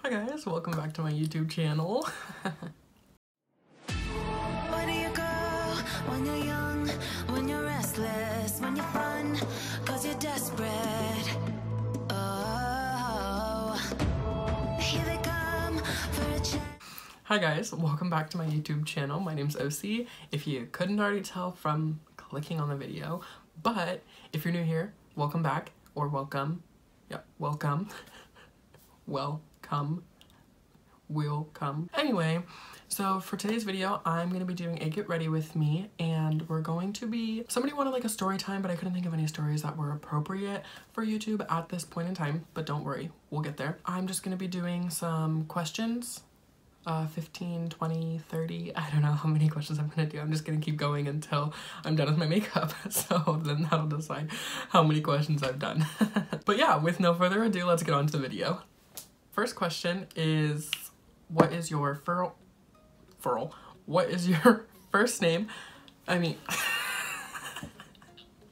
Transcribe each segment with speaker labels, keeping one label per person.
Speaker 1: Hi guys, welcome back to my YouTube channel.
Speaker 2: Where do you go when you're young, when you're restless, when you're fun, cause you're desperate? Oh, here they come for a chance.
Speaker 1: Hi guys, welcome back to my YouTube channel. My name's Ocie, if you couldn't already tell from clicking on the video. But if you're new here, welcome back, or welcome. Yeah, welcome. Welcome. Will come. Anyway, so for today's video, I'm going to be doing a get ready with me, and we're going to be, somebody wanted like a story time, but I couldn't think of any stories that were appropriate for YouTube at this point in time, but don't worry, we'll get there. I'm just going to be doing some questions, 15, 20, 30, I don't know how many questions I'm going to do. I'm just going to keep going until I'm done with my makeup, so then that'll decide how many questions I've done. But yeah, with no further ado, let's get on to the video. First question is, what is your what is your first name? I mean,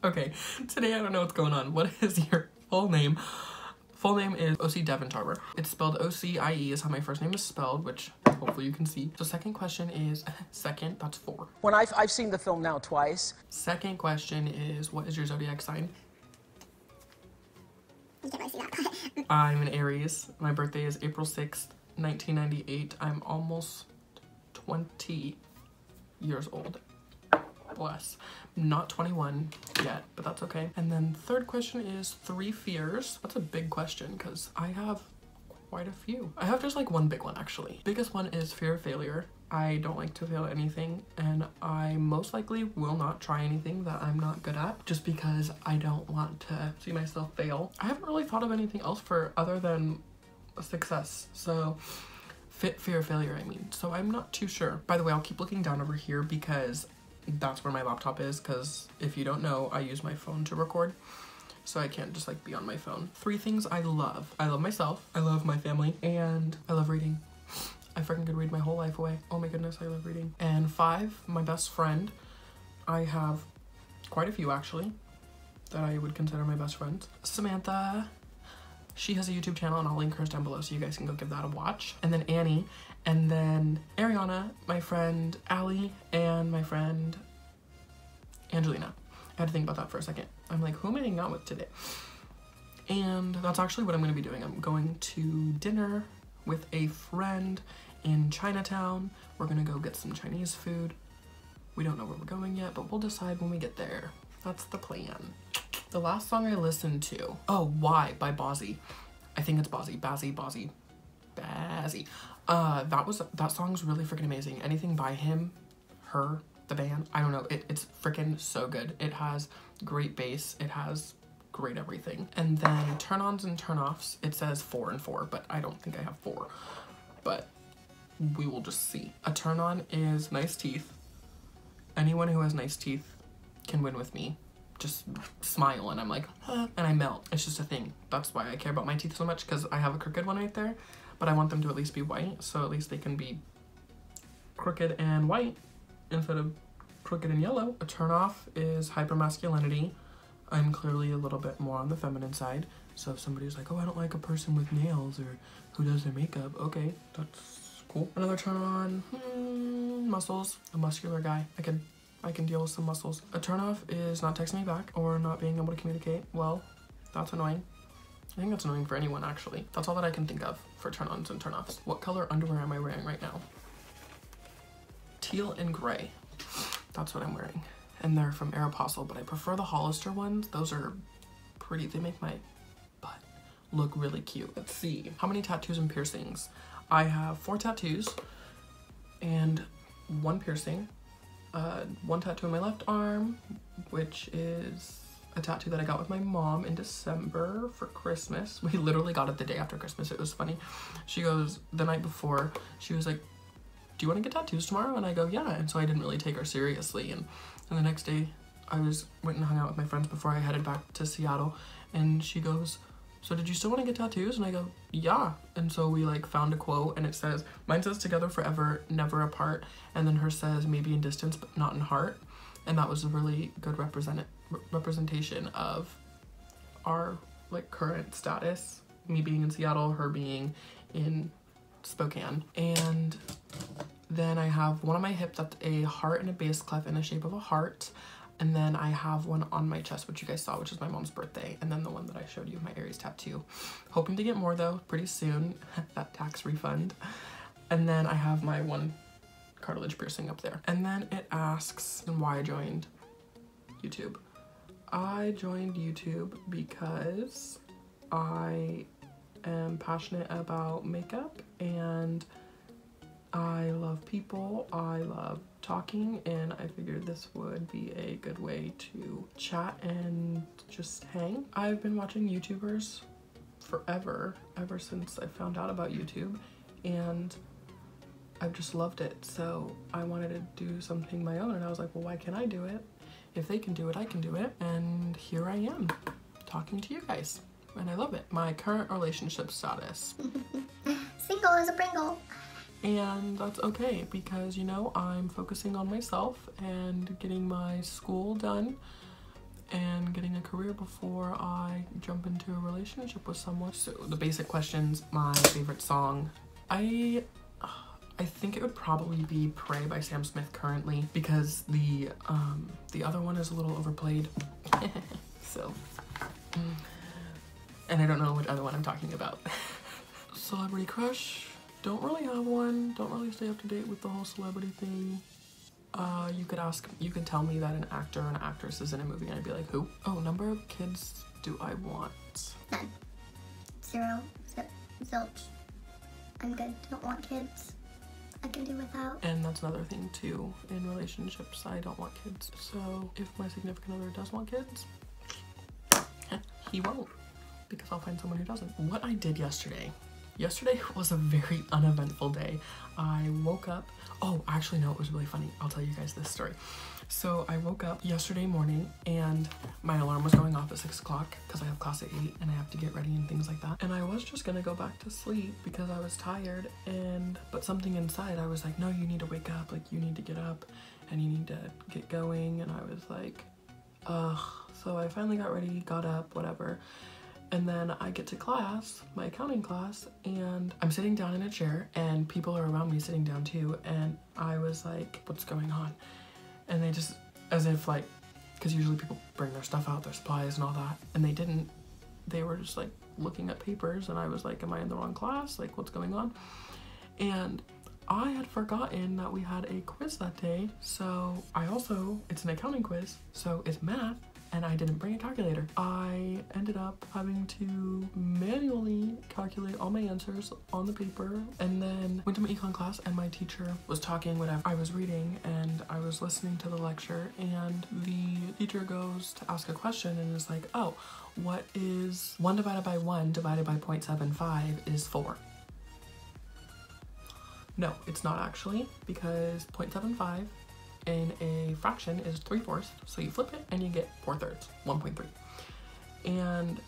Speaker 1: okay, today I don't know what's going on. What is your full name? Full name is Ocie Devon Tarver. It's spelled O-C-I-E is how my first name is spelled, which hopefully you can see. So second question is, second, that's 4.
Speaker 3: When I've seen the film now twice.
Speaker 1: Second question is, what is your zodiac sign?
Speaker 4: You can't really see that.
Speaker 1: I'm an Aries. My birthday is April 6th, 1998. I'm almost 20 years old. Bless. Not 21 yet, but that's okay. And then third question is 3 fears. That's a big question because I have quite a few. I have just like one big one actually. Biggest one is fear of failure. I don't like to fail at anything, and I most likely will not try anything that I'm not good at just because I don't want to see myself fail. I haven't really thought of anything else for other than success. So fear of failure, I mean. So I'm not too sure. By the way, I'll keep looking down over here because that's where my laptop is, because if you don't know, I use my phone to record. So I can't just like be on my phone. 3 things I love. I love myself, I love my family, and I love reading. I freaking could read my whole life away. Oh my goodness, I love reading. And 5, my best friend. I have quite a few actually that I would consider my best friends. Samantha. She has a YouTube channel, and I'll link hers down below so you guys can go give that a watch. And then Annie, and then Ariana, my friend Allie, and my friend Angelina. I had to think about that for a second. I'm like, who am I hanging out with today? And that's actually what I'm going to be doing. I'm going to dinner with a friend in Chinatown. We're going to go get some Chinese food. We don't know where we're going yet, but we'll decide when we get there. That's the plan. The last song I listened to, oh, Why by Bozzy. I think it's Bozzy. Bazzy. That song's really freaking amazing. Anything by him, her, the band, I don't know. It's freaking so good. It has great bass. It has great everything. And then turn-ons and turn-offs, it says 4 and 4, but I don't think I have 4. But we will just see. A turn-on is nice teeth. Anyone who has nice teeth can win with me. Just smile and I'm like, huh, and I melt. It's just a thing. That's why I care about my teeth so much, because I have a crooked one right there, but I want them to at least be white, so at least they can be crooked and white instead of crooked and yellow. A turn off is hypermasculinity. I'm clearly a little bit more on the feminine side, so if somebody's like, oh, I don't like a person with nails or who does their makeup, okay, that's cool. Another turn on, muscles. A muscular guy. I can deal with some muscles. A turnoff is not texting me back or not being able to communicate well. That's annoying. I think that's annoying for anyone, actually. That's all that I can think of for turn-ons and turn-offs. What color underwear am I wearing right now? Teal and gray. That's what I'm wearing. And they're from Aeropostale, but I prefer the Hollister ones. Those are pretty. They make my butt look really cute. Let's see. How many tattoos and piercings? I have 4 tattoos and 1 piercing. 1 tattoo on my left arm, which is a tattoo that I got with my mom in December for Christmas. We literally got it the day after Christmas. It was funny. She goes, the night before, she was like, do you want to get tattoos tomorrow? And I go, yeah. And so I didn't really take her seriously. And the next day I went and hung out with my friends before I headed back to Seattle. And she goes, so did you still want to get tattoos? And I go, yeah. And so we like found a quote, and it says, mine says together forever, never apart. And then hers says maybe in distance, but not in heart. And that was a really good representation of our like current status. Me being in Seattle, her being in Spokane. And then I have one on my hip that's a heart and a bass clef in the shape of a heart. And then I have one on my chest, which you guys saw, which is my mom's birthday. And then the one that I showed you, my Aries tattoo. Hoping to get more though, pretty soon, that tax refund. And then I have my one cartilage piercing up there. And then it asks why I joined YouTube. I joined YouTube because I am passionate about makeup and I love people, I love talking, and I figured this would be a good way to chat and just hang. I've been watching YouTubers forever, ever since I found out about YouTube, and I've just loved it. So I wanted to do something my own, and I was like, well, why can't I do it? If they can do it, I can do it. And here I am, talking to you guys, and I love it. My current relationship status.
Speaker 4: Single as a Pringle.
Speaker 1: And that's okay because, you know, I'm focusing on myself and getting my school done and getting a career before I jump into a relationship with someone. So the basic questions, my favorite song. I think it would probably be Pray by Sam Smith currently because the other one is a little overplayed. So, and I don't know which other one I'm talking about. Celebrity crush. Don't really have one. Don't really stay up to date with the whole celebrity thing. You could tell me that an actor or an actress is in a movie and I'd be like, who? Oh, number of kids do I want?
Speaker 4: None. 0. Zilch. I'm good. Don't want kids. I can do without.
Speaker 1: And that's another thing too. In relationships, I don't want kids. So if my significant other does want kids, he won't. Because I'll find someone who doesn't. What I did yesterday. Yesterday was a very uneventful day. I woke up, oh, actually no, it was really funny. I'll tell you guys this story. So I woke up yesterday morning and my alarm was going off at 6 o'clock because I have class at 8 and I have to get ready and things like that. And I was just gonna go back to sleep because I was tired, but something inside, I was like, no, you need to wake up, like you need to get up and you need to get going. And I was like, ugh. So I finally got ready, got up, whatever. And then I get to class, my accounting class, and I'm sitting down in a chair and people are around me sitting down too. And I was like, what's going on? And they just, as if like, because usually people bring their stuff out, their supplies and all that. And they didn't. They were just like looking at papers and I was like, am I in the wrong class? Like, what's going on? And I had forgotten that we had a quiz that day. So it's an accounting quiz, so it's math. And I didn't bring a calculator. I ended up having to manually calculate all my answers on the paper, and then went to my econ class and my teacher was talking whatever. I was reading and I was listening to the lecture, and the teacher goes to ask a question and is like, oh, what is 1 divided by 1 divided by 0.75 is 4? No, it's not actually, because 0.75 in a fraction is 3/4, so you flip it and you get 4/3, 1.3. And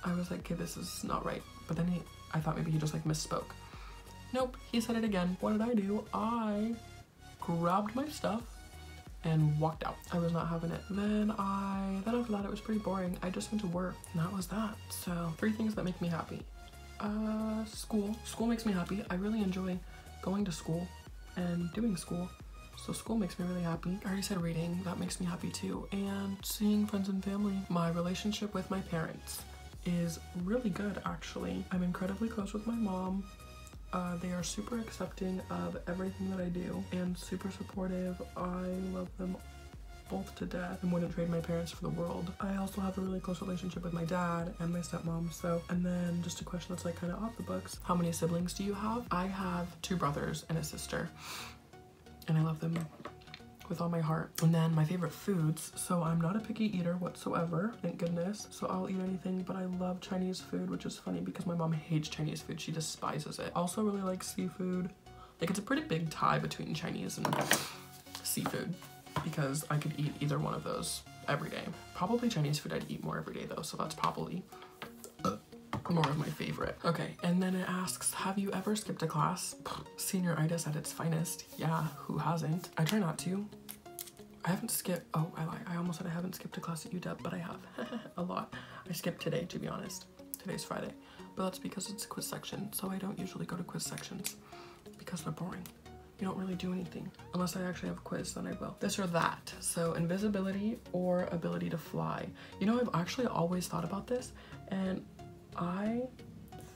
Speaker 1: I was like, okay, this is not right. But then I thought maybe he just like misspoke. Nope, he said it again. What did I do? I grabbed my stuff and walked out. I was not having it. Then after that, it was pretty boring. I just went to work and that was that. So 3 things that make me happy. School. School makes me happy. I really enjoy going to school and doing school. So school makes me really happy. I already said reading, that makes me happy too. And seeing friends and family. My relationship with my parents is really good, actually. I'm incredibly close with my mom. They are super accepting of everything that I do and super supportive. I love them both to death and wouldn't trade my parents for the world. I also have a really close relationship with my dad and my stepmom. So, and then just a question that's like kind of off the books. How many siblings do you have? I have 2 brothers and a sister. And I love them with all my heart. And then my favorite foods. So I'm not a picky eater whatsoever, thank goodness. So I'll eat anything, but I love Chinese food, which is funny because my mom hates Chinese food. She despises it. Also really like seafood. Like it's a pretty big tie between Chinese and seafood because I could eat either one of those every day. Probably Chinese food I'd eat more every day though, so that's probably more of my favorite. Okay, and then it asks, have you ever skipped a class? Senioritis at its finest. Yeah, who hasn't? I try not to. I haven't skipped, oh, I lied. I almost said I haven't skipped a class at UW, but I have a lot. I skipped today, to be honest. Today's Friday. but that's because it's a quiz section, so I don't usually go to quiz sections because they're boring. You don't really do anything. Unless I actually have a quiz, then I will. This or that. So invisibility or ability to fly. You know, I've actually always thought about this, and I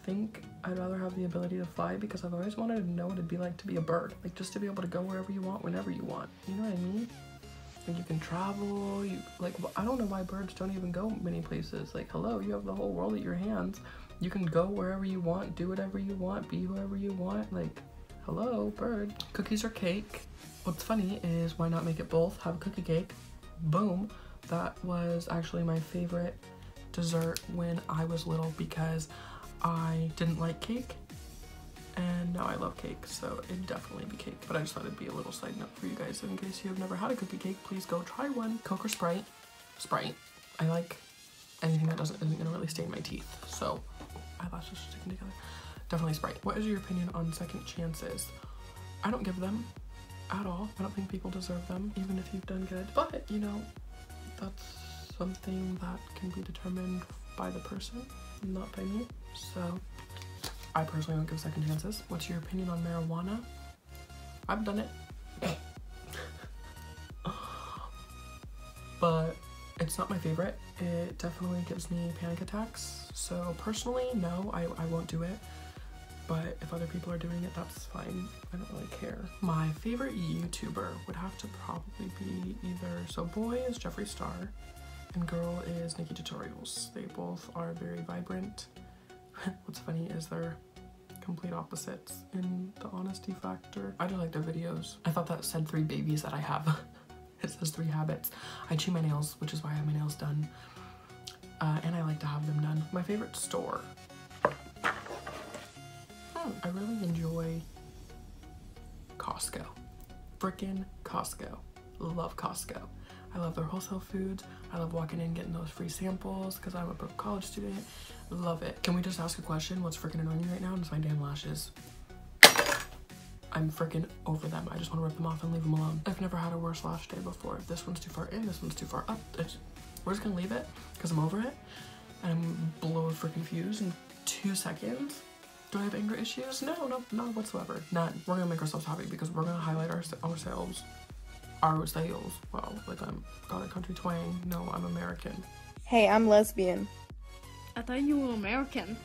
Speaker 1: think I'd rather have the ability to fly because I've always wanted to know what it'd be like to be a bird. Like, just to be able to go wherever you want, whenever you want. You know what I mean? Like, you can travel, I don't know why birds don't even go many places. Like, hello, you have the whole world at your hands. You can go wherever you want, do whatever you want, be whoever you want. Like, hello, bird. Cookies or cake? What's funny is, why not make it both? Have a cookie cake. Boom. That was actually my favorite dessert when I was little because I didn't like cake. And now I love cake, so it'd definitely be cake. But I just thought it'd be a little side note for you guys. So in case you have never had a cookie cake, please go try one. Coke or Sprite? Sprite. I like anything that isn't gonna really stain my teeth. So eyelashes sticking together. Definitely Sprite. What is your opinion on second chances? I don't give them at all. I don't think people deserve them, even if you've done good. But, you know, that's something that can be determined by the person, not by me. So I personally don't give second chances. What's your opinion on marijuana? I've done it. But it's not my favorite. It definitely gives me panic attacks. So personally, no, I won't do it. But if other people are doing it, that's fine. I don't really care. My favorite YouTuber would have to probably be either, so boy is Jeffree Star and girl is Nikki Tutorials. They both are very vibrant. What's funny is they're complete opposites in the honesty factor. I do like their videos. I thought that said 3 babies that I have. It says 3 habits. I chew my nails, which is why I have my nails done. And I like to have them done. My favorite store. I really enjoy Costco. Frickin' Costco. Love Costco. I love their wholesale foods. I love walking in and getting those free samples because I'm a broke college student. Love it. Can we just ask a question? What's freaking annoying me right now? It's my damn lashes. I'm freaking over them. I just want to rip them off and leave them alone. I've never had a worse lash day before. This one's too far in, this one's too far up. We're just gonna leave it because I'm over it. And I'm blow a freaking fuse in 2 seconds. Do I have anger issues? No, none whatsoever. None. We're gonna make ourselves happy because we're gonna highlight ourselves. Our sales. Wow, like I'm got a country twang. No, I'm American.
Speaker 5: Hey, I'm lesbian.
Speaker 6: I thought you were American.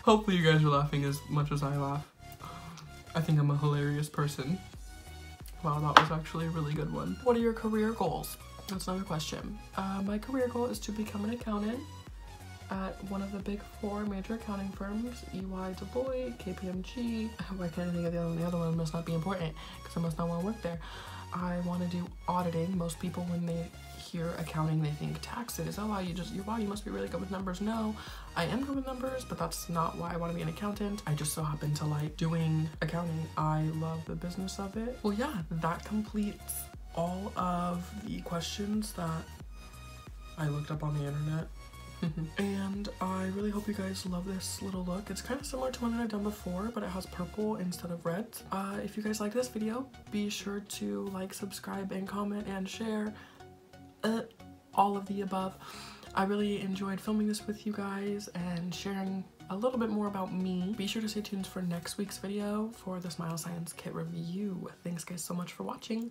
Speaker 1: Hopefully you guys are laughing as much as I laugh. I think I'm a hilarious person. Wow, that was actually a really good one. What are your career goals? That's another question. My career goal is to become an accountant at one of the big 4 major accounting firms, EY, Deloitte, KPMG. Why can't I think of the other one? The other one must not be important because I must not want to work there. I want to do auditing. Most people, when they hear accounting, they think taxes. Oh wow, you must be really good with numbers. No, I am good with numbers, but that's not why I want to be an accountant. I just so happen to like doing accounting. I love the business of it. Well, yeah, that completes all of the questions that I looked up on the internet. And I really hope you guys love this little look. It's kind of similar to one that I've done before, but it has purple instead of red. If you guys like this video, be sure to like, subscribe, and comment, and share. All of the above. I really enjoyed filming this with you guys and sharing a little bit more about me. Be sure to stay tuned for next week's video for the Smile Science Kit review. Thanks guys so much for watching.